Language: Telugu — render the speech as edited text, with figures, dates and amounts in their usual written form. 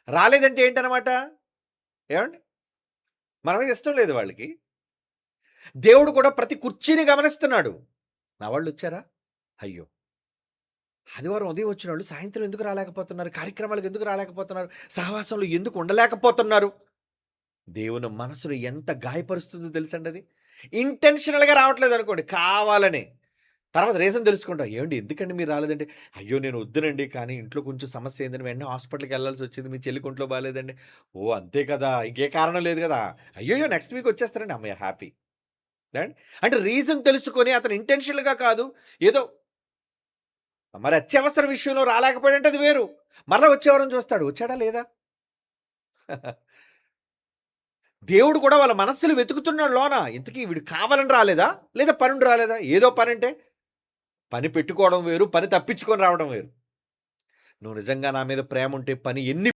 రాలేదంటే ఏంటనమాట? ఏవండి? మన మీద ఇష్టం లేదు వాళ్ళకి. దేవుడు కూడా ప్రతి కుర్చీని గమనిస్తున్నాడు. నా వాళ్ళొచ్చారా? అయ్యో! ఆదివారం ఉదయం వచ్చినోళ్ళు సాయంత్రం ఎందుకు రాలేకపోతున్నారు? కార్యక్రమాలకు ఎందుకు రాలేకపోతున్నారు? సహవాసంలో ఎందుకు ఉండలేకపోతున్నారు? దేవుని మనసును ఎంత గాయపరుస్తుందో తెలుసండి అది. ఇంటెన్షనల్‌గా రావట్లేదనుకోండి కావాలని. తర్వాత రీజన్ తెలుసుకుంటాం. ఏవండీ ఎందుకండి మీరు రాలేదంటే, అయ్యో! నేను వద్దునండి కానీ ఇంట్లో కొంచెం సమస్య అయిందని వెంటనే హాస్పిటల్‌కెళ్ళాల్సొచ్చింది. మీ చెల్లికి ఒంట్లో బాలేదండి. ఓహ్! అంతే కదా! ఇంకే కారణం లేదు గదా! అయ్యయ్యో! నెక్స్ట్ వీక్ వచ్చేస్తారండి. హమ్మయ్య! హ్యాపీ. ఏవండి? అంటే రీజన్ తెలుసుకొని అతను ఇంటెన్షనల్‌గా కాదు. ఏదో మరి అత్యవసర విషయంలో రాలేకపోయాడంటే అది వేరు. మరలా వచ్చే వారం చూస్తాడు. వచ్చాడా లేదా? దేవుడు కూడా వాళ్ళ మనస్సులు వెతుకుతున్నాడు లోన. ఇంతకీ వీడు కావాలని రాలేదా? లేదా పనుండి రాలేదా? ఏదో పనంటే పని పెట్టుకోవడం వేరు. పని తప్పించుకొని రావడం వేరు. నువ్వు నిజంగా నా మీద ప్రేముంటే పని ఎన్ని